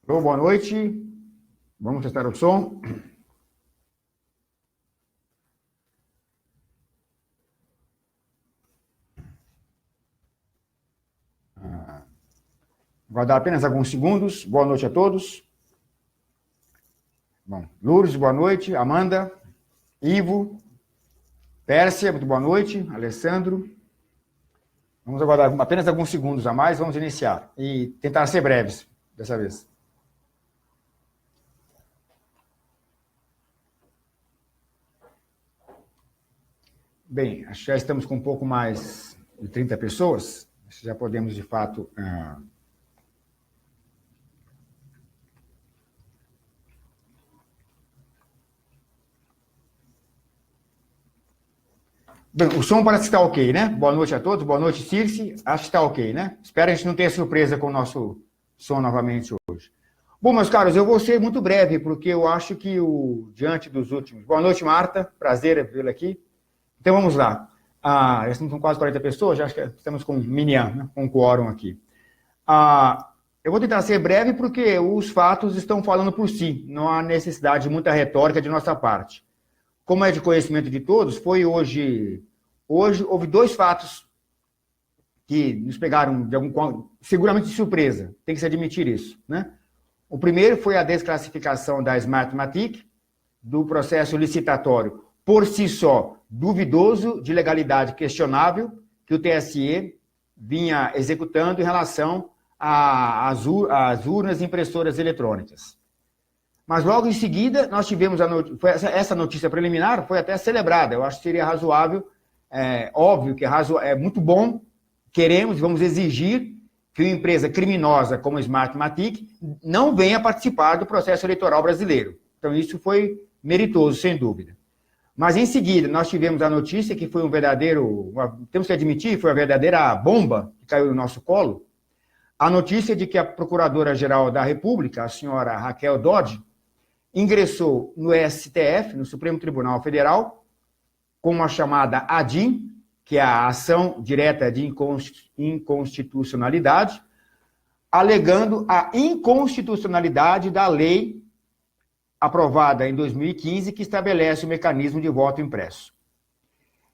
Alô, boa noite. Vamos testar o som. Vai dar apenas alguns segundos. Boa noite a todos. Bom, Lourdes, boa noite. Amanda, Ivo, Pérsia, muito boa noite. Alessandro. Vamos aguardar apenas alguns segundos a mais. Vamos iniciar e tentar ser breves dessa vez. Bem, acho que já estamos com um pouco mais de 30 pessoas. Já podemos, de fato... Bem, o som parece que está ok, né? Boa noite a todos, boa noite, Circe. Acho que está ok, né? Espero a gente não ter surpresa com o nosso som novamente hoje. Bom, meus caros, eu vou ser muito breve, porque eu acho que diante dos últimos... Boa noite, Marta. Prazer vê-la aqui. Então, vamos lá. Já estamos com quase 40 pessoas, já estamos com Minian, né? Com quórum aqui. Eu vou tentar ser breve, porque os fatos estão falando por si. Não há necessidade de muita retórica de nossa parte. Como é de conhecimento de todos, foi hoje houve dois fatos que nos pegaram seguramente de surpresa, tem que se admitir isso, né? O primeiro foi a desclassificação da Smartmatic, do processo licitatório, por si só, duvidoso, de legalidade questionável, que o TSE vinha executando em relação às urnas impressoras eletrônicas. Mas logo em seguida, nós tivemos essa notícia preliminar, foi até celebrada. Eu acho que seria razoável, óbvio que é muito bom, queremos e vamos exigir que uma empresa criminosa como a Smartmatic não venha participar do processo eleitoral brasileiro. Então, isso foi meritoso, sem dúvida. Mas, em seguida, nós tivemos a notícia que foi temos que admitir, foi uma verdadeira bomba que caiu no nosso colo, a notícia de que a Procuradora-Geral da República, a senhora Raquel Dodge, ingressou no STF, no Supremo Tribunal Federal, com uma chamada ADIM, que é a Ação Direta de Inconstitucionalidade, alegando a inconstitucionalidade da lei aprovada em 2015, que estabelece o mecanismo de voto impresso.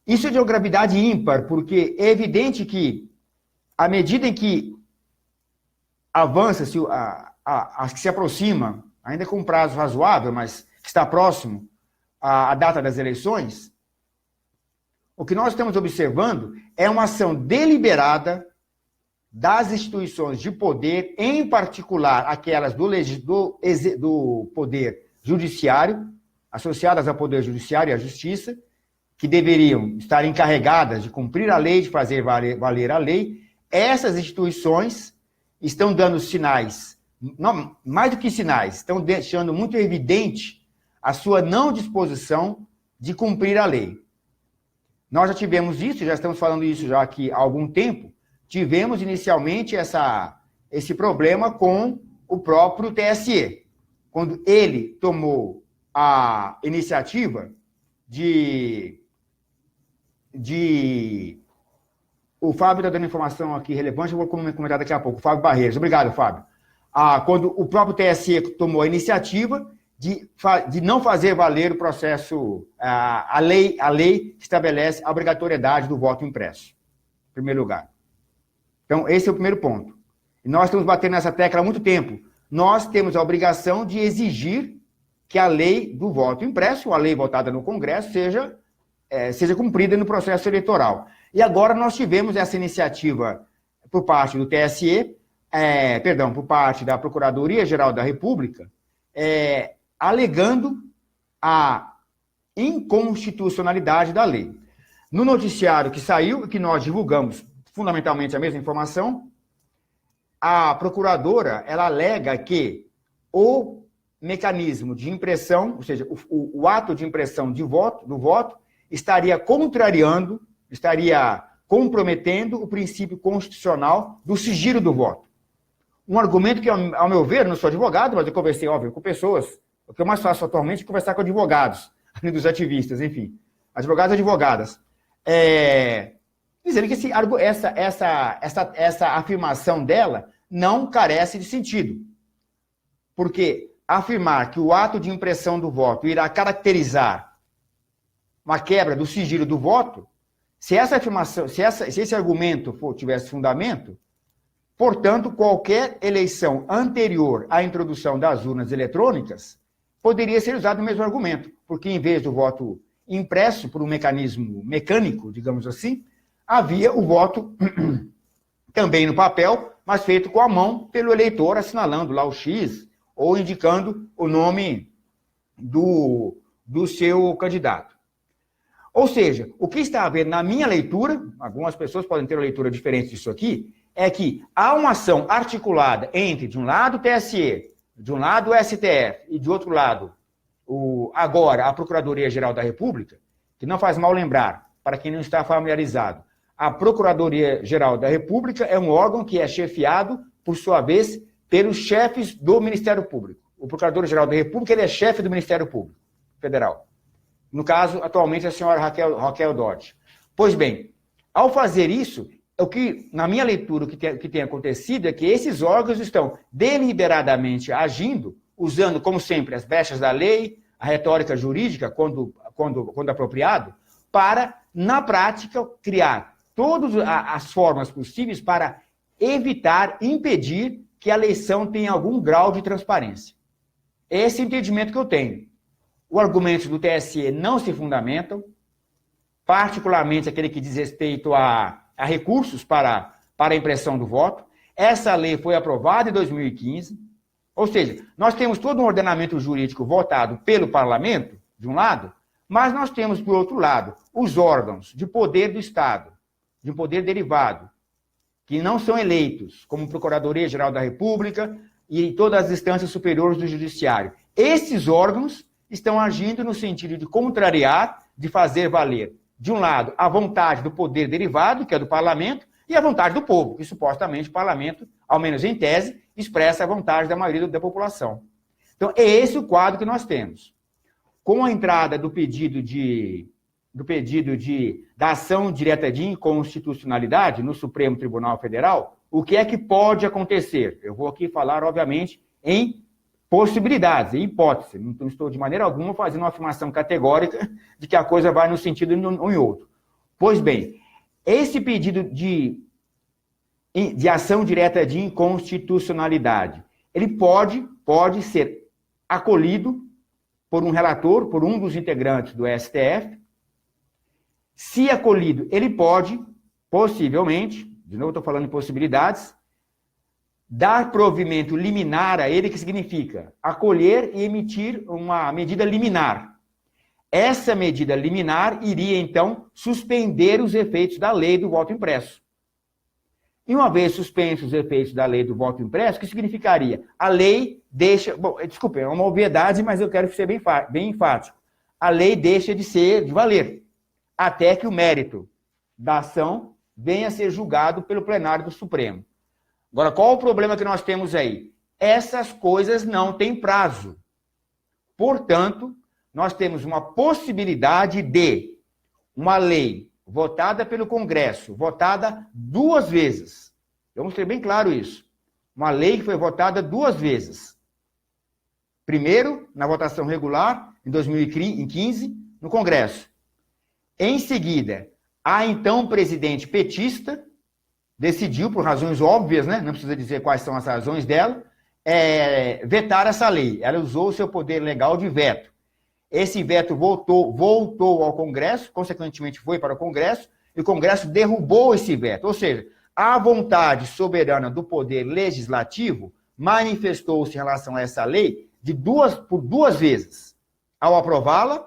Isso é de uma gravidade ímpar, porque é evidente que, à medida em que avança-se, que se aproxima, ainda com um prazo razoável, mas que está próximo à data das eleições, o que nós estamos observando é uma ação deliberada das instituições de poder, em particular aquelas do poder judiciário, associadas ao poder judiciário e à justiça, que deveriam estar encarregadas de cumprir a lei, de fazer valer a lei. Essas instituições estão dando sinais, não, mais do que sinais, estão deixando muito evidente a sua não disposição de cumprir a lei. Nós já tivemos isso, já estamos falando isso já aqui há algum tempo, tivemos inicialmente esse problema com o próprio TSE, quando ele tomou a iniciativa o Fábio está dando informação aqui relevante, eu vou comentar daqui a pouco. O Fábio Barreiros. Obrigado, Fábio. Quando o próprio TSE tomou a iniciativa de não fazer valer o processo, a lei que estabelece a obrigatoriedade do voto impresso, em primeiro lugar. Então, esse é o primeiro ponto. E nós estamos batendo nessa tecla há muito tempo. Nós temos a obrigação de exigir que a lei do voto impresso, a lei votada no Congresso, seja cumprida no processo eleitoral. E agora nós tivemos essa iniciativa por parte do TSE, por parte da Procuradoria-Geral da República, alegando a inconstitucionalidade da lei. No noticiário que saiu, que nós divulgamos fundamentalmente a mesma informação, a procuradora, ela alega que o mecanismo de impressão, ou seja, o ato de impressão do voto, estaria comprometendo o princípio constitucional do sigilo do voto. Um argumento que, ao meu ver, eu não sou advogado, mas eu conversei, óbvio, com pessoas. O que eu mais faço atualmente é conversar com advogados, além dos ativistas, enfim. Advogados e advogadas. Dizendo que essa afirmação dela não carece de sentido. Porque afirmar que o ato de impressão do voto irá caracterizar uma quebra do sigilo do voto, se essa afirmação, se esse argumento tivesse fundamento, portanto, qualquer eleição anterior à introdução das urnas eletrônicas poderia ser usado o mesmo argumento, porque em vez do voto impresso por um mecanismo mecânico, digamos assim, havia o voto também no papel, mas feito com a mão pelo eleitor, assinalando lá o X ou indicando o nome do seu candidato. Ou seja, o que está havendo na minha leitura, algumas pessoas podem ter uma leitura diferente disso aqui, é que há uma ação articulada entre, de um lado, o TSE, de um lado, o STF, e de outro lado, agora, a Procuradoria-Geral da República, que não faz mal lembrar, para quem não está familiarizado, a Procuradoria-Geral da República é um órgão que é chefiado, por sua vez, pelos chefes do Ministério Público. O Procurador-Geral da República ele é chefe do Ministério Público Federal. No caso, atualmente, a senhora Raquel Dodge. Pois bem, ao fazer isso, o que, na minha leitura, o que tem acontecido é que esses órgãos estão deliberadamente agindo, usando, como sempre, as brechas da lei, a retórica jurídica, quando apropriado, para, na prática, criar todas as formas possíveis para evitar, impedir que a eleição tenha algum grau de transparência. Esse é o entendimento que eu tenho. Os argumentos do TSE não se fundamentam, particularmente aquele que diz respeito a recursos para a impressão do voto. Essa lei foi aprovada em 2015, ou seja, nós temos todo um ordenamento jurídico votado pelo parlamento, de um lado, mas nós temos, por outro lado, os órgãos de poder do Estado, de um poder derivado, que não são eleitos, como Procuradoria-Geral da República e todas as instâncias superiores do Judiciário. Esses órgãos estão agindo no sentido de contrariar, de fazer valer, de um lado, a vontade do poder derivado, que é do parlamento, e a vontade do povo, que supostamente o parlamento, ao menos em tese, expressa a vontade da maioria da população. Então, é esse o quadro que nós temos. Com a entrada do pedido da ação direta de inconstitucionalidade no Supremo Tribunal Federal, o que é que pode acontecer? Eu vou aqui falar, obviamente, em possibilidades, em hipótese. Não estou de maneira alguma fazendo uma afirmação categórica de que a coisa vai num sentido e um em outro. Pois bem, esse pedido de ação direta de inconstitucionalidade, ele pode ser acolhido por um relator, por um dos integrantes do STF. Se acolhido, ele pode, possivelmente, de novo estou falando em possibilidades, dar provimento liminar a ele, que significa acolher e emitir uma medida liminar. Essa medida liminar iria, então, suspender os efeitos da lei do voto impresso. E uma vez suspensos os efeitos da lei do voto impresso, o que significaria? A lei deixa... Bom, desculpe, é uma obviedade, mas eu quero ser bem enfático. A lei deixa de valer, até que o mérito da ação venha a ser julgado pelo plenário do Supremo. Agora, qual o problema que nós temos aí? Essas coisas não têm prazo. Portanto, nós temos uma possibilidade de uma lei votada pelo Congresso, votada 2 vezes. Vamos ter bem claro isso. Uma lei que foi votada 2 vezes. Primeiro, na votação regular, em 2015, no Congresso. Em seguida, a então presidente petista decidiu, por razões óbvias, né? Não precisa dizer quais são as razões dela, vetar essa lei. Ela usou o seu poder legal de veto. Esse veto voltou ao Congresso, consequentemente foi para o Congresso, e o Congresso derrubou esse veto. Ou seja, a vontade soberana do poder legislativo manifestou-se em relação a essa lei por 2 vezes. Ao aprová-la,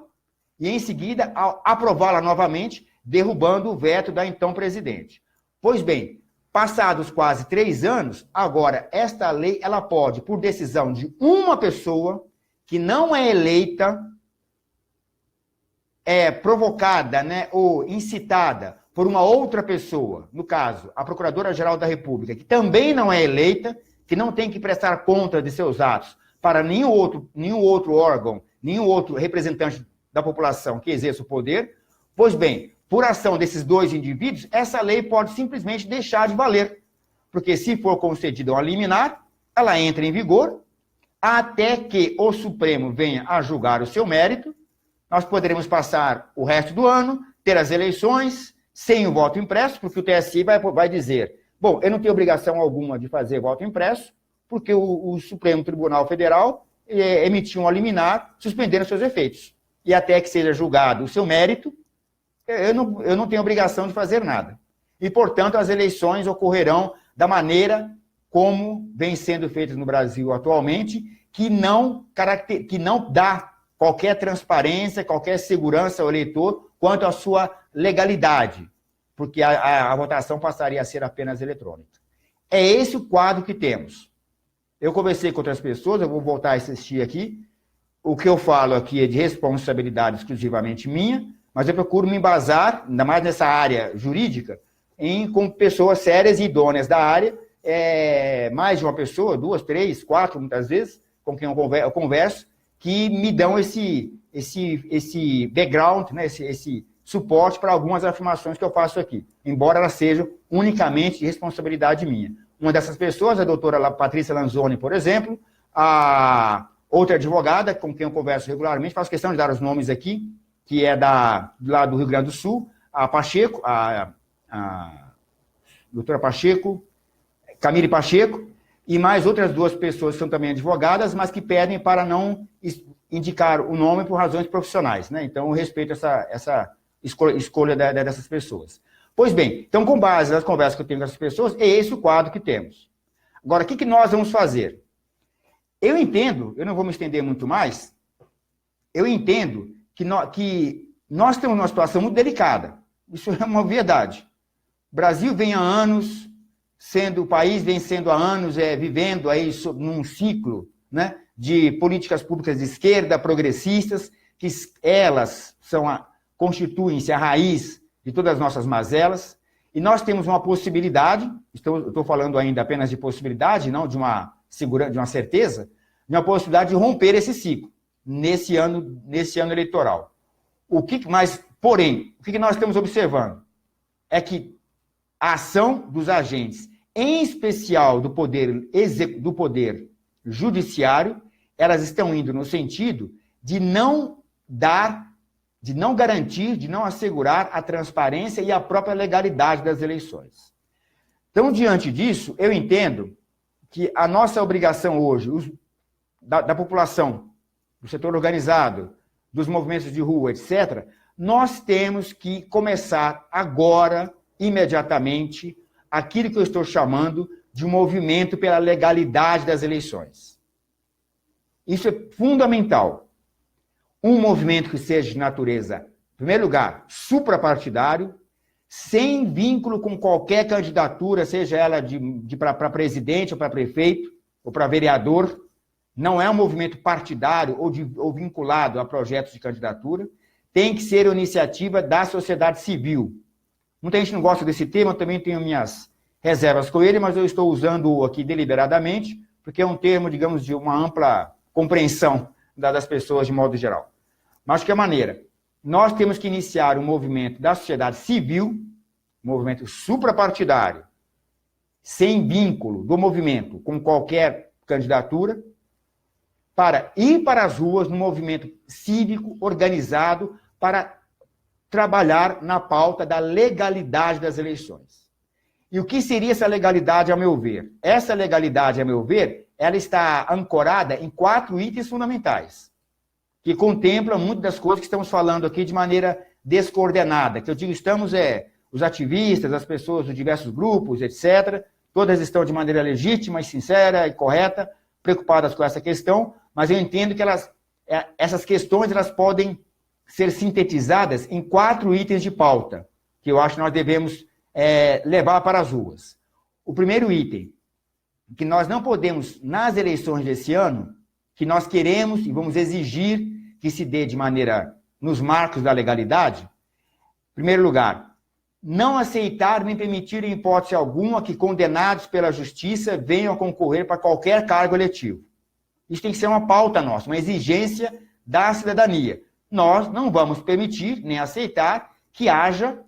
e em seguida, ao aprová-la novamente, derrubando o veto da então presidente. Pois bem, passados quase 3 anos, agora esta lei ela pode, por decisão de uma pessoa que não é eleita, provocada, né, ou incitada por uma outra pessoa, no caso, a Procuradora-Geral da República, que também não é eleita, que não tem que prestar conta de seus atos para nenhum outro órgão, nenhum outro representante da população que exerça o poder. Pois bem, por ação desses 2 indivíduos, essa lei pode simplesmente deixar de valer. Porque se for concedida uma liminar, ela entra em vigor, até que o Supremo venha a julgar o seu mérito, nós poderemos passar o resto do ano, ter as eleições, sem o voto impresso, porque o TSE vai dizer, bom, eu não tenho obrigação alguma de fazer voto impresso, porque o Supremo Tribunal Federal emitiu um liminar suspendendo seus efeitos. E até que seja julgado o seu mérito, eu não tenho obrigação de fazer nada. E, portanto, as eleições ocorrerão da maneira como vem sendo feitas no Brasil atualmente, que não dá qualquer transparência, qualquer segurança ao eleitor quanto à sua legalidade, porque a votação passaria a ser apenas eletrônica. É esse o quadro que temos. Eu conversei com outras pessoas, eu vou voltar a assistir aqui. O que eu falo aqui é de responsabilidade exclusivamente minha, mas eu procuro me embasar, ainda mais nessa área jurídica, com pessoas sérias e idôneas da área, mais de uma pessoa, 2, 3, 4, muitas vezes, com quem eu converso, que me dão esse background, né, esse suporte para algumas afirmações que eu faço aqui, embora elas sejam unicamente de responsabilidade minha. Uma dessas pessoas, a doutora Patrícia Lanzoni, por exemplo, a outra advogada, com quem eu converso regularmente, faço questão de dar os nomes aqui, que é lá do Rio Grande do Sul, a Pacheco, a doutora Pacheco, Camille Pacheco, e mais outras 2 pessoas que são também advogadas, mas que pedem para não indicar o nome por razões profissionais, né? Então, eu respeito essa escolha dessas pessoas. Pois bem, então, com base nas conversas que eu tenho com essas pessoas, é esse o quadro que temos. Agora, o que nós vamos fazer? Eu entendo, eu não vou me estender muito mais, eu entendo que nós temos uma situação muito delicada. Isso é uma verdade. O Brasil vem há anos, o país vem sendo há anos, vivendo aí num ciclo, né, de políticas públicas de esquerda, progressistas, que elas constituem-se a raiz de todas as nossas mazelas, e nós temos uma possibilidade, estou falando ainda apenas de possibilidade, não de uma certeza, de uma possibilidade de romper esse ciclo, nesse ano eleitoral. Porém, o que nós estamos observando é que a ação dos agentes, em especial do poder judiciário, elas estão indo no sentido de não garantir, de não assegurar a transparência e a própria legalidade das eleições. Então, diante disso, eu entendo que a nossa obrigação hoje, da população, do setor organizado, dos movimentos de rua, etc., nós temos que começar agora, imediatamente, aquilo que eu estou chamando de um movimento pela legalidade das eleições. Isso é fundamental. Um movimento que seja de natureza, em primeiro lugar, suprapartidário, sem vínculo com qualquer candidatura, seja ela para presidente, ou para prefeito, ou para vereador. Não é um movimento partidário ou vinculado a projetos de candidatura. Tem que ser iniciativa da sociedade civil. Muita gente não gosta desse tema, eu também tenho minhas reservas com ele, mas eu estou usando-o aqui deliberadamente, porque é um termo, digamos, de uma ampla compreensão das pessoas de modo geral. Mas, de qualquer maneira, nós temos que iniciar um movimento da sociedade civil, um movimento suprapartidário, sem vínculo do movimento com qualquer candidatura, para ir para as ruas num movimento cívico organizado para trabalhar na pauta da legalidade das eleições. E o que seria essa legalidade, a meu ver? Essa legalidade, a meu ver, ela está ancorada em 4 itens fundamentais, que contemplam muitas das coisas que estamos falando aqui de maneira descoordenada. Que eu digo, os ativistas, as pessoas dos diversos grupos, etc., todas estão de maneira legítima e sincera e correta, preocupadas com essa questão, mas eu entendo que essas questões elas podem ser sintetizadas em 4 itens de pauta, que eu acho que nós devemos levar para as ruas. O primeiro item, que nós não podemos, nas eleições desse ano, que nós queremos e vamos exigir que se dê de maneira nos marcos da legalidade, em primeiro lugar, não aceitar nem permitir em hipótese alguma que condenados pela justiça venham a concorrer para qualquer cargo eletivo. Isso tem que ser uma pauta nossa, uma exigência da cidadania. Nós não vamos permitir nem aceitar que haja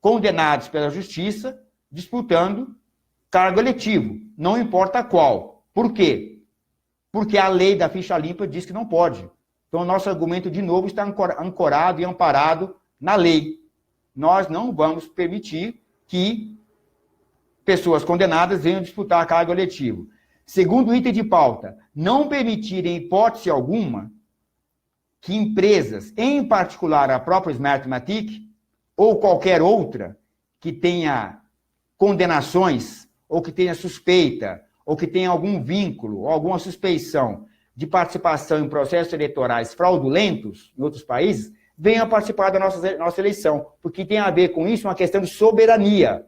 condenados pela justiça disputando cargo eletivo, não importa qual. Por quê? porque a lei da ficha limpa diz que não pode. Então, o nosso argumento, de novo, está ancorado e amparado na lei. Nós não vamos permitir que pessoas condenadas venham disputar cargo eletivo. Segundo item de pauta, não permitir, em hipótese alguma, que empresas, em particular a própria Smartmatic, ou qualquer outra, que tenha condenações, ou que tenha suspeita, ou que tenha algum vínculo, ou alguma suspeição de participação em processos eleitorais fraudulentos em outros países, venha participar da nossa eleição, porque tem a ver com isso uma questão de soberania.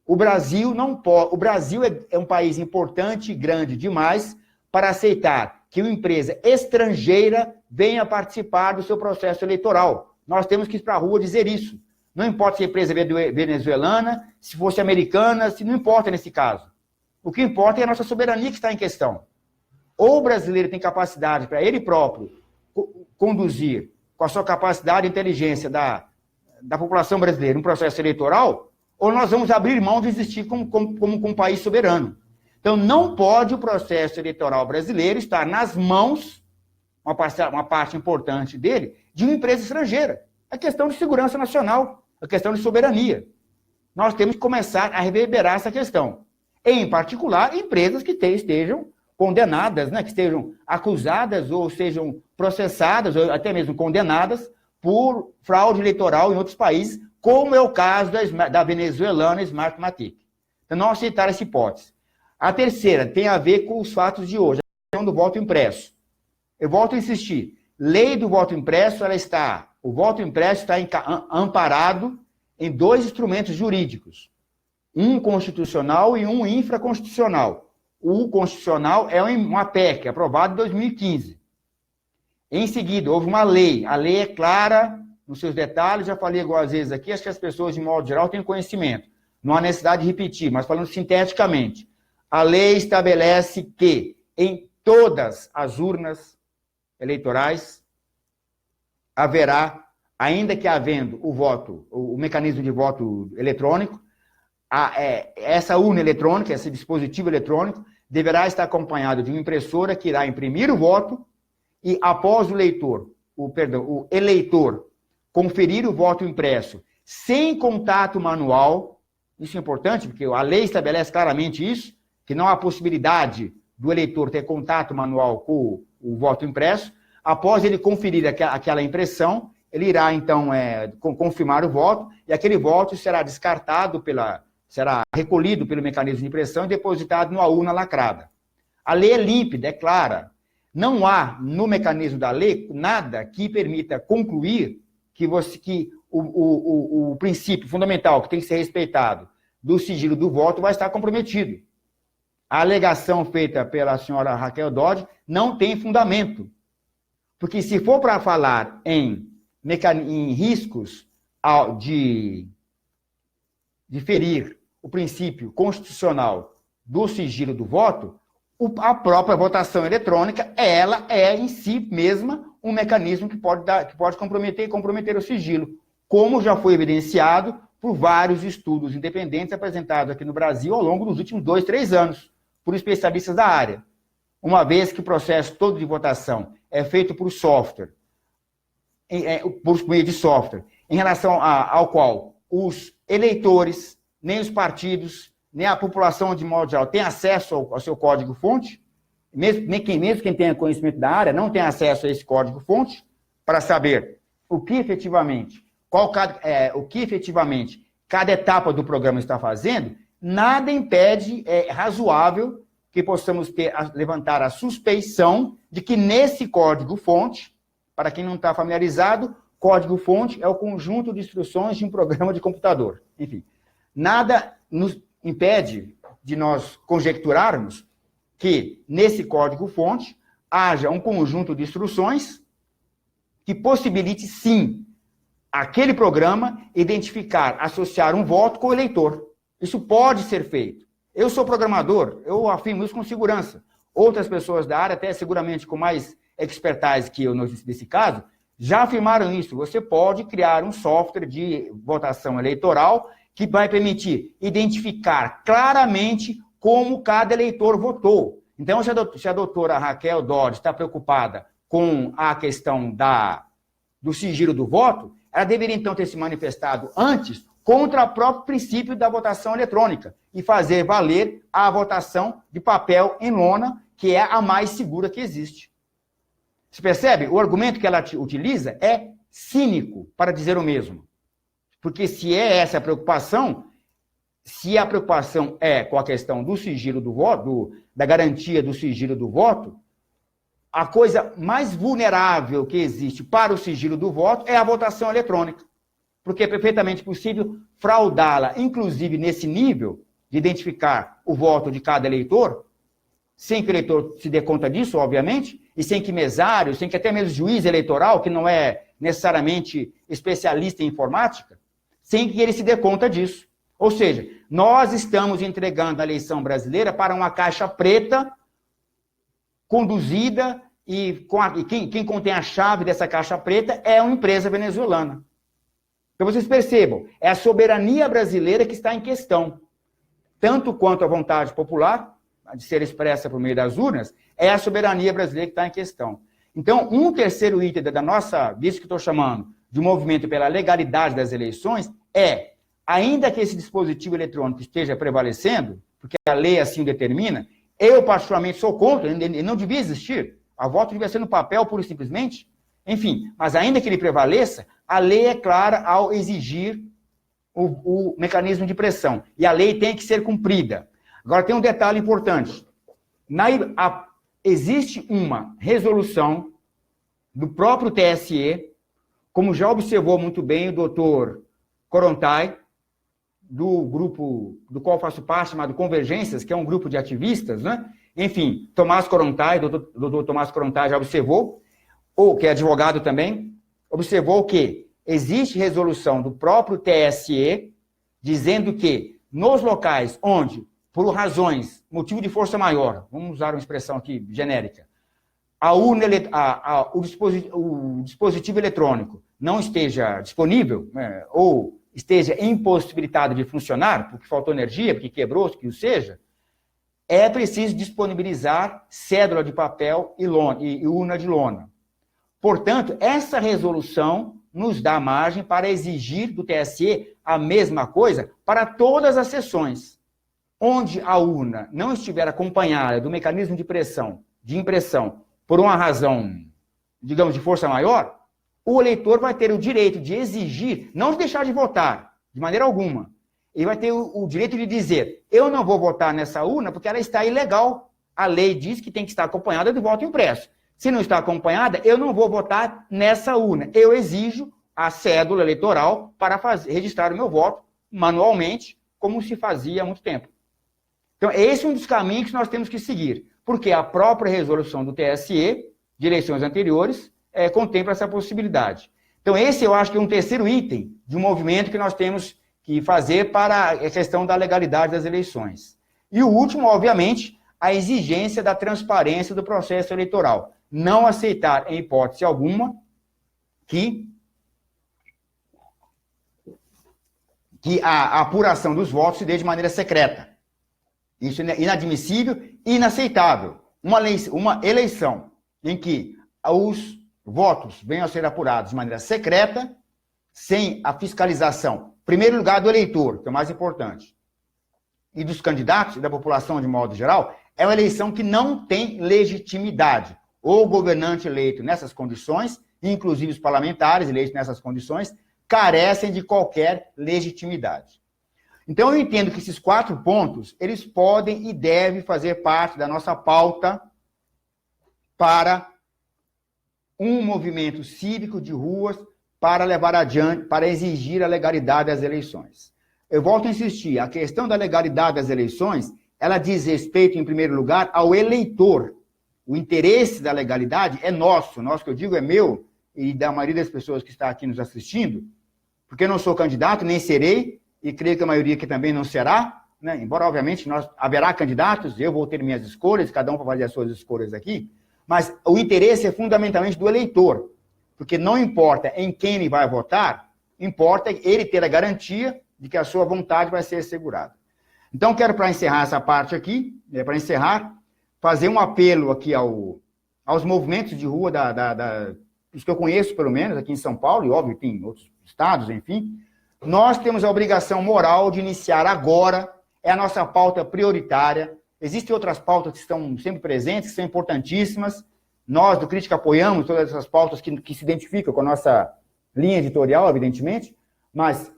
O Brasil não pode, o Brasil é um país importante e grande demais para aceitar que uma empresa estrangeira venha participar do seu processo eleitoral. Nós temos que ir para a rua dizer isso. Não importa se a empresa é venezuelana, se fosse americana, se não importa nesse caso. O que importa é a nossa soberania que está em questão. Ou o brasileiro tem capacidade para ele próprio conduzir, com a sua capacidade e inteligência da população brasileira, um processo eleitoral, ou nós vamos abrir mão de existir como um país soberano. Então, não pode o processo eleitoral brasileiro estar nas mãos, uma parte importante dele, de uma empresa estrangeira. É questão de segurança nacional, é questão de soberania. Nós temos que começar a reverberar essa questão. Em particular, empresas que estejam condenadas, né, que estejam acusadas ou sejam processadas, ou até mesmo condenadas, por fraude eleitoral em outros países, como é o caso da venezuelana Smartmatic. Então, não aceitar essa hipótese. A terceira tem a ver com os fatos de hoje, a questão do voto impresso. Eu volto a insistir, lei do voto impresso, o voto impresso está amparado em dois instrumentos jurídicos, um constitucional e um infraconstitucional. O constitucional é uma PEC, aprovada em 2015. Em seguida, houve uma lei. A lei é clara nos seus detalhes, já falei algumas vezes aqui, acho que as pessoas, de modo geral, têm conhecimento. Não há necessidade de repetir, mas falando sinteticamente. A lei estabelece que, em todas as urnas eleitorais, haverá, ainda que havendo o mecanismo de voto eletrônico, essa urna eletrônica, esse dispositivo eletrônico, deverá estar acompanhado de uma impressora que irá imprimir o voto e, após o eleitor conferir o voto impresso sem contato manual, isso é importante, porque a lei estabelece claramente isso, que não há possibilidade do eleitor ter contato manual com o voto impresso. Após ele conferir aquela impressão, ele irá, então, confirmar o voto, e aquele voto será descartado será recolhido pelo mecanismo de impressão e depositado numa urna lacrada. A lei é límpida, é clara. Não há, no mecanismo da lei, nada que permita concluir que o princípio fundamental que tem que ser respeitado do sigilo do voto vai estar comprometido. A alegação feita pela senhora Raquel Dodge não tem fundamento. Porque se for para falar em riscos de ferir o princípio constitucional do sigilo do voto, a própria votação eletrônica, ela é em si mesma um mecanismo que pode comprometer o sigilo, como já foi evidenciado por vários estudos independentes apresentados aqui no Brasil ao longo dos últimos 2, 3 anos, por especialistas da área. Uma vez que o processo todo de votação é feito por software, por meio de software, em relação ao qual os eleitores, nem os partidos, nem a população de modo geral tem acesso ao seu código-fonte, mesmo quem tenha conhecimento da área não tem acesso a esse código-fonte para saber o que efetivamente cada etapa do programa está fazendo, nada impede, é razoável que possamos levantar a suspeição de que nesse código-fonte, para quem não está familiarizado, código-fonte é o conjunto de instruções de um programa de computador. Enfim, nada nos impede de nós conjecturarmos que nesse código-fonte haja um conjunto de instruções que possibilite, sim, aquele programa identificar, associar um voto com o eleitor. Isso pode ser feito. Eu sou programador, eu afirmo isso com segurança. Outras pessoas da área, até seguramente com mais expertise que eu nesse caso, já afirmaram isso. Você pode criar um software de votação eleitoral que vai permitir identificar claramente como cada eleitor votou. Então, se a doutora Raquel Dodge está preocupada com a questão do sigilo do voto, ela deveria, então, ter se manifestado antes contra o próprio princípio da votação eletrônica e fazer valer a votação de papel em lona, que é a mais segura que existe. Você percebe? O argumento que ela utiliza é cínico, para dizer o mesmo. Porque se é essa a preocupação, se a preocupação é com a questão do sigilo do voto, da garantia do sigilo do voto, a coisa mais vulnerável que existe para o sigilo do voto é a votação eletrônica. Porque é perfeitamente possível fraudá-la, inclusive nesse nível de identificar o voto de cada eleitor, sem que o eleitor se dê conta disso, obviamente, e sem que mesário, sem que até mesmo juiz eleitoral, que não é necessariamente especialista em informática, sem que ele se dê conta disso. Ou seja, nós estamos entregando a eleição brasileira para uma caixa preta, conduzida, e quem contém a chave dessa caixa preta é uma empresa venezuelana. Então vocês percebam, é a soberania brasileira que está em questão. Tanto quanto a vontade popular, de ser expressa por meio das urnas, é a soberania brasileira que está em questão. Então, um terceiro item da nossa, disso que estou chamando, de movimento pela legalidade das eleições, é, ainda que esse dispositivo eletrônico esteja prevalecendo, porque a lei assim o determina, eu particularmente sou contra, ele não devia existir, a voto devia ser no papel, pura e simplesmente, enfim, mas ainda que ele prevaleça, a lei é clara ao exigir o mecanismo de pressão, e a lei tem que ser cumprida. Agora, tem um detalhe importante. Existe uma resolução do próprio TSE, como já observou muito bem o doutor Korontai, do grupo do qual faço parte, chamado Convergências, que é um grupo de ativistas, né? Enfim, Tomás Korontai, doutor Tomás Korontai já observou, ou que é advogado também, observou que existe resolução do próprio TSE dizendo que nos locais onde, por razões, motivo de força maior, vamos usar uma expressão aqui genérica, o dispositivo eletrônico não esteja disponível, né, ou esteja impossibilitado de funcionar, porque faltou energia, porque quebrou, que o seja, é preciso disponibilizar cédula de papel e urna de lona. Portanto, essa resolução nos dá margem para exigir do TSE a mesma coisa para todas as sessões. Onde a urna não estiver acompanhada do mecanismo de pressão, de impressão, por uma razão, digamos, de força maior, o eleitor vai ter o direito de exigir, não de deixar de votar, de maneira alguma. Ele vai ter o direito de dizer, eu não vou votar nessa urna porque ela está ilegal. A lei diz que tem que estar acompanhada de voto impresso. Se não está acompanhada, eu não vou votar nessa urna. Eu exijo a cédula eleitoral para registrar o meu voto manualmente, como se fazia há muito tempo. Então, esse é um dos caminhos que nós temos que seguir, porque a própria resolução do TSE, de eleições anteriores, contempla essa possibilidade. Então, esse eu acho que é um terceiro item de um movimento que nós temos que fazer para a questão da legalidade das eleições. E o último, obviamente, a exigência da transparência do processo eleitoral. Não aceitar, em hipótese alguma, que a apuração dos votos se dê de maneira secreta. Isso é inadmissível e inaceitável. Uma eleição em que os votos venham a ser apurados de maneira secreta, sem a fiscalização, em primeiro lugar, do eleitor, que é o mais importante, e dos candidatos e da população de modo geral, é uma eleição que não tem legitimidade. O governante eleito nessas condições, inclusive os parlamentares eleitos nessas condições, carecem de qualquer legitimidade. Então, eu entendo que esses 4 pontos, eles podem e devem fazer parte da nossa pauta para um movimento cívico de ruas para levar adiante, para exigir a legalidade das eleições. Eu volto a insistir, a questão da legalidade das eleições, ela diz respeito, em primeiro lugar, ao eleitor. O interesse da legalidade é nosso que eu digo é meu, e da maioria das pessoas que está aqui nos assistindo, porque eu não sou candidato, nem serei, e creio que a maioria aqui também não será, né? Embora, obviamente, haverá candidatos, eu vou ter minhas escolhas, cada um vai fazer as suas escolhas aqui, mas o interesse é fundamentalmente do eleitor, porque não importa em quem ele vai votar, importa ele ter a garantia de que a sua vontade vai ser assegurada. Então, quero, para encerrar essa parte aqui, fazer um apelo aqui aos movimentos de rua os que eu conheço, pelo menos, aqui em São Paulo, e óbvio, tem outros estados, enfim. Nós temos a obrigação moral de iniciar agora, é a nossa pauta prioritária. Existem outras pautas que estão sempre presentes, que são importantíssimas. Nós, do Crítica, apoiamos todas essas pautas que se identificam com a nossa linha editorial, evidentemente, mas,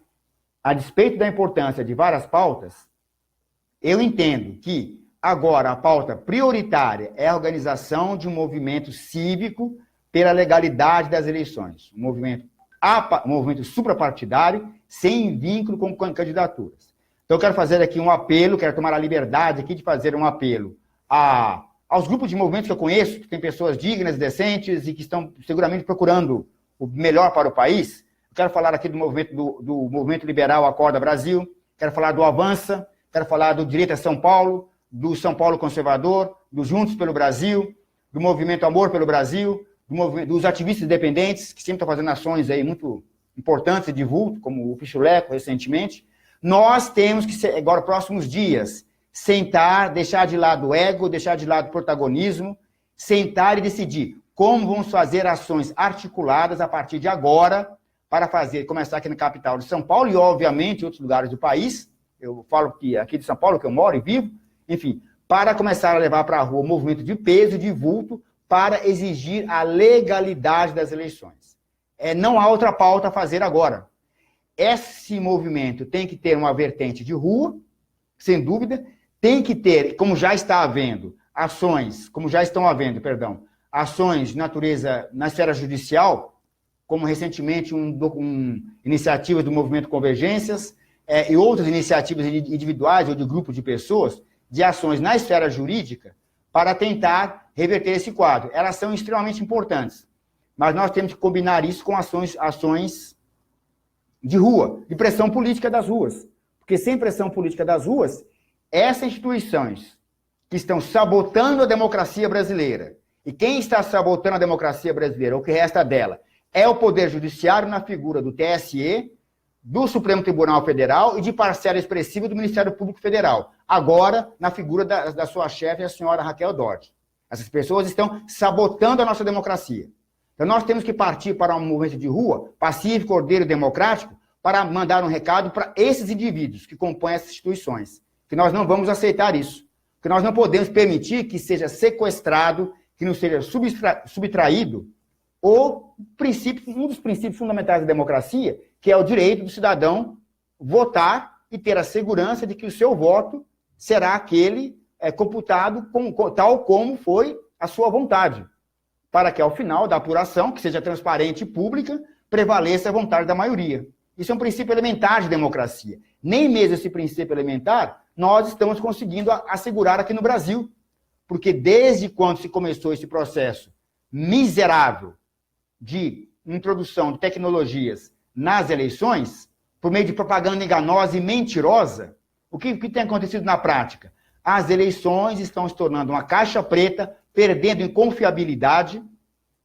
a despeito da importância de várias pautas, eu entendo que agora a pauta prioritária é a organização de um movimento cívico pela legalidade das eleições. Um movimento suprapartidário, sem vínculo com candidaturas. Então, eu quero fazer aqui um apelo, quero tomar a liberdade aqui de fazer um apelo aos grupos de movimentos que eu conheço, que tem pessoas dignas, decentes e que estão seguramente procurando o melhor para o país. Eu quero falar aqui do movimento liberal Acorda Brasil, quero falar do Avança, quero falar do Direita São Paulo, do São Paulo Conservador, do Juntos pelo Brasil, do Movimento Amor pelo Brasil, dos ativistas independentes, que sempre estão fazendo ações aí muito importantes de vulto, como o Pichuleco recentemente. Nós temos que, agora, próximos dias, sentar, deixar de lado o ego, deixar de lado o protagonismo, sentar e decidir como vamos fazer ações articuladas a partir de agora para começar aqui na capital de São Paulo e, obviamente, em outros lugares do país. Eu falo que aqui de São Paulo, que eu moro e vivo, enfim, para começar a levar para a rua um movimento de peso, de vulto, para exigir a legalidade das eleições. Não há outra pauta a fazer agora. Esse movimento tem que ter uma vertente de rua, sem dúvida, tem que ter, como já está havendo, ações de natureza na esfera judicial, como recentemente iniciativas do Movimento Convergências e outras iniciativas individuais ou de grupos de pessoas, de ações na esfera jurídica, para tentar reverter esse quadro. Elas são extremamente importantes, mas nós temos que combinar isso com ações de rua, de pressão política das ruas. Porque sem pressão política das ruas, essas instituições que estão sabotando a democracia brasileira, e quem está sabotando a democracia brasileira, o que resta dela, é o Poder Judiciário na figura do TSE, do Supremo Tribunal Federal e de parcela expressiva do Ministério Público Federal. Agora, na figura da sua chefe, a senhora Raquel Dodge. Essas pessoas estão sabotando a nossa democracia. Então, nós temos que partir para um movimento de rua, pacífico, ordeiro e democrático, para mandar um recado para esses indivíduos que compõem essas instituições. Que nós não vamos aceitar isso. Que nós não podemos permitir que seja sequestrado, que não seja subtraído um dos princípios fundamentais da democracia, que é o direito do cidadão votar e ter a segurança de que o seu voto será aquele computado tal como foi a sua vontade, para que, ao final da apuração, que seja transparente e pública, prevaleça a vontade da maioria. Isso é um princípio elementar de democracia. Nem mesmo esse princípio elementar nós estamos conseguindo assegurar aqui no Brasil, porque desde quando se começou esse processo miserável de introdução de tecnologias nas eleições, por meio de propaganda enganosa e mentirosa, o que tem acontecido na prática? As eleições estão se tornando uma caixa preta, perdendo em confiabilidade,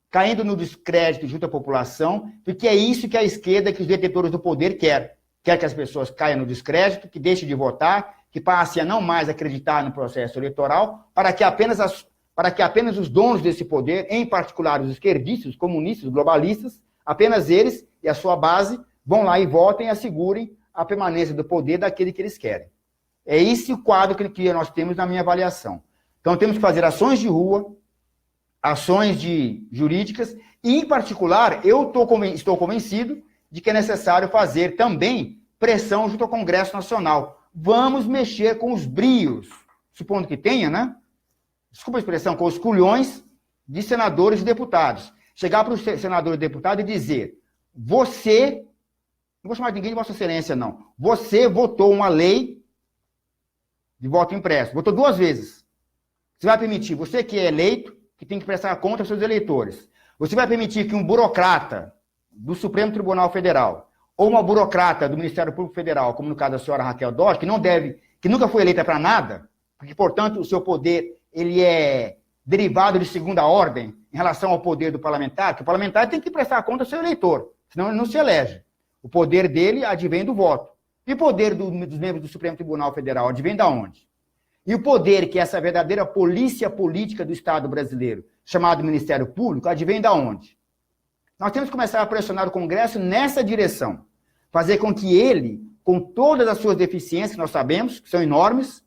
caindo no descrédito junto à população, porque é isso que a esquerda, que os detentores do poder quer. Quer que as pessoas caiam no descrédito, que deixem de votar, que passem a não mais acreditar no processo eleitoral, para que apenas os donos desse poder, em particular os esquerdistas, os comunistas, os globalistas, apenas eles e a sua base vão lá e votem e assegurem a permanência do poder daquele que eles querem. É esse o quadro que nós temos na minha avaliação. Então, temos que fazer ações de rua, ações jurídicas, e, em particular, eu estou convencido de que é necessário fazer também pressão junto ao Congresso Nacional. Vamos mexer com os brios, supondo que tenha, né? Desculpa a expressão, com os culhões de senadores e deputados. Chegar para o senador e deputado e dizer: você, não vou chamar ninguém de Vossa Excelência, não. Você votou uma lei de voto impresso, votou 2 vezes. Você vai permitir, você que é eleito, que tem que prestar conta aos seus eleitores, você vai permitir que um burocrata do Supremo Tribunal Federal ou uma burocrata do Ministério Público Federal, como no caso da senhora Raquel Dodge, que nunca foi eleita para nada, porque, portanto, o seu poder ele é derivado de segunda ordem em relação ao poder do parlamentar, que o parlamentar tem que prestar conta ao seu eleitor, senão ele não se elege. O poder dele advém do voto. E o poder dos membros do Supremo Tribunal Federal advém de onde? E o poder, que é essa verdadeira polícia política do Estado brasileiro, chamado Ministério Público, advém da onde? Nós temos que começar a pressionar o Congresso nessa direção. Fazer com que ele, com todas as suas deficiências, que nós sabemos, que são enormes,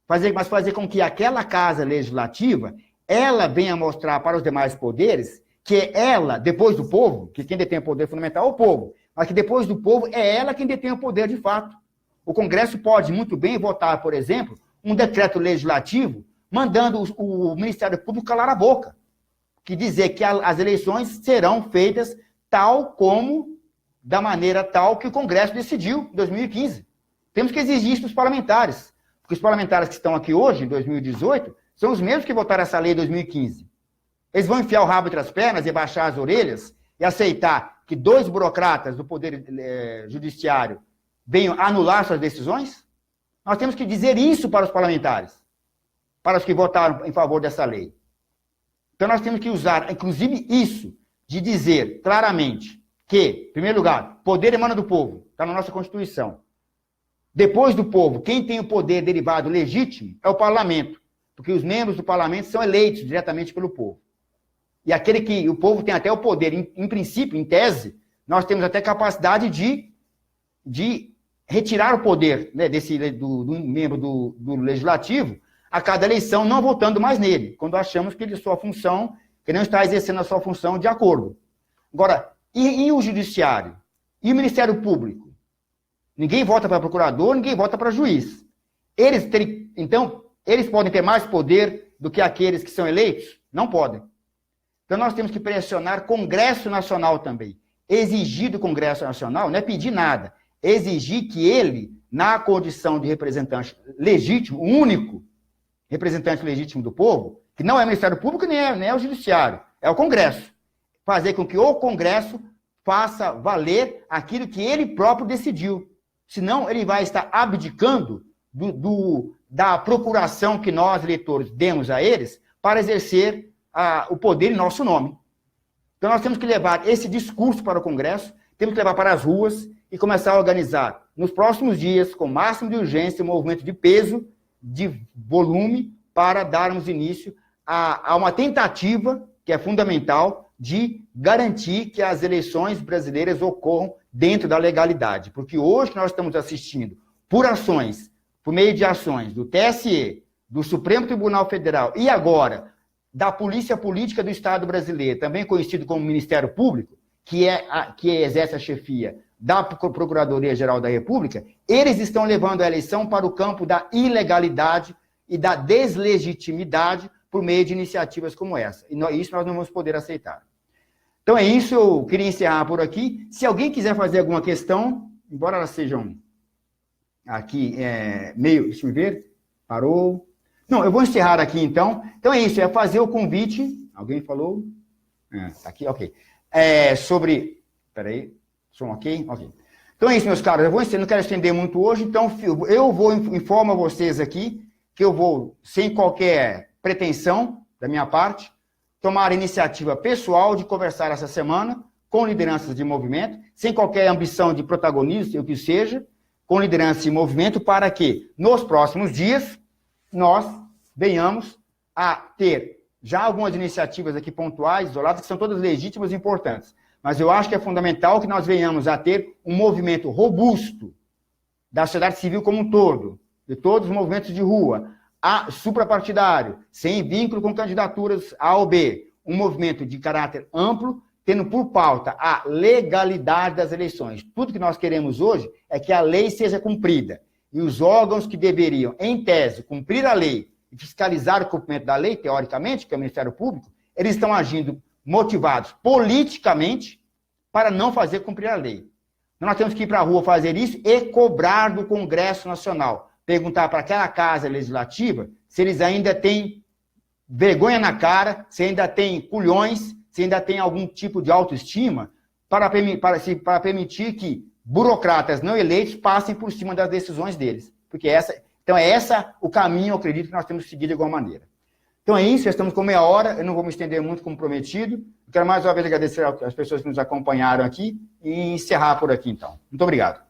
mas fazer com que aquela casa legislativa, ela venha mostrar para os demais poderes que ela, depois do povo, que quem detém o poder fundamental é o povo, mas que depois do povo é ela quem detém o poder de fato. O Congresso pode muito bem votar, por exemplo, um decreto legislativo mandando o Ministério Público calar a boca, que dizer que as eleições serão feitas da maneira tal que o Congresso decidiu em 2015. Temos que exigir isso dos parlamentares, porque os parlamentares que estão aqui hoje, em 2018, são os mesmos que votaram essa lei em 2015. Eles vão enfiar o rabo entre as pernas e baixar as orelhas e aceitar que 2 burocratas do Poder Judiciário venham anular suas decisões? Nós temos que dizer isso para os parlamentares, para os que votaram em favor dessa lei. Então, nós temos que usar, inclusive, isso, de dizer claramente que, em primeiro lugar, poder emana do povo, está na nossa Constituição. Depois do povo, quem tem o poder derivado legítimo é o parlamento, porque os membros do parlamento são eleitos diretamente pelo povo. E aquele que o povo tem até o poder, em princípio, em tese, nós temos até capacidade de retirar o poder, né, do membro do legislativo a cada eleição, não votando mais nele, quando achamos que que não está exercendo a sua função de acordo. Agora, e o judiciário? E o Ministério Público? Ninguém vota para procurador, ninguém vota para juiz. Então, eles podem ter mais poder do que aqueles que são eleitos? Não podem. Então, nós temos que pressionar o Congresso Nacional também. Exigir do Congresso Nacional, não é pedir nada, exigir que ele, na condição de representante legítimo, único representante legítimo do povo, que não é o Ministério Público nem é o Judiciário, é o Congresso, fazer com que o Congresso faça valer aquilo que ele próprio decidiu. Senão, ele vai estar abdicando da procuração que nós, eleitores, demos a eles para exercer o poder em nosso nome. Então, nós temos que levar esse discurso para o Congresso, temos que levar para as ruas e começar a organizar, nos próximos dias, com o máximo de urgência, um movimento de peso, de volume, para darmos início a uma tentativa, que é fundamental, de garantir que as eleições brasileiras ocorram dentro da legalidade. Porque hoje nós estamos assistindo por ações, por meio de ações do TSE, do Supremo Tribunal Federal e agora da Polícia Política do Estado brasileiro, também conhecido como Ministério Público, que exerce a chefia da Procuradoria-Geral da República, eles estão levando a eleição para o campo da ilegalidade e da deslegitimidade por meio de iniciativas como essa. E isso nós não vamos poder aceitar. Então é isso, eu queria encerrar por aqui. Se alguém quiser fazer alguma questão, embora elas sejam aqui meio... Deixa eu ver. Parou. Não, eu vou encerrar aqui então. Então é isso, é fazer o convite. Alguém falou? Tá aqui, ok. Sobre... Peraí. Som ok? Ok. Então é isso, meus caros. Não quero estender muito hoje, então eu informo a vocês aqui que eu vou, sem qualquer pretensão da minha parte, tomar a iniciativa pessoal de conversar essa semana com lideranças de movimento, sem qualquer ambição de protagonismo, o que seja, com liderança de movimento, para que, nos próximos dias, nós venhamos a ter já algumas iniciativas aqui pontuais, isoladas, que são todas legítimas e importantes. Mas eu acho que é fundamental que nós venhamos a ter um movimento robusto da sociedade civil como um todo, de todos os movimentos de rua, suprapartidário, sem vínculo com candidaturas A ou B, um movimento de caráter amplo, tendo por pauta a legalidade das eleições. Tudo que nós queremos hoje é que a lei seja cumprida. E os órgãos que deveriam, em tese, cumprir a lei e fiscalizar o cumprimento da lei, teoricamente, que é o Ministério Público, eles estão agindo motivados politicamente para não fazer cumprir a lei. Então, nós temos que ir para a rua fazer isso e cobrar do Congresso Nacional. Perguntar para aquela casa legislativa se eles ainda têm vergonha na cara, se ainda têm culhões, se ainda tem algum tipo de autoestima para permitir que burocratas não eleitos passem por cima das decisões deles. Porque então é o caminho, eu acredito, que nós temos que seguir de alguma maneira. Então é isso, já estamos com meia hora, eu não vou me estender muito como prometido. Eu quero mais uma vez agradecer às pessoas que nos acompanharam aqui e encerrar por aqui, então. Muito obrigado.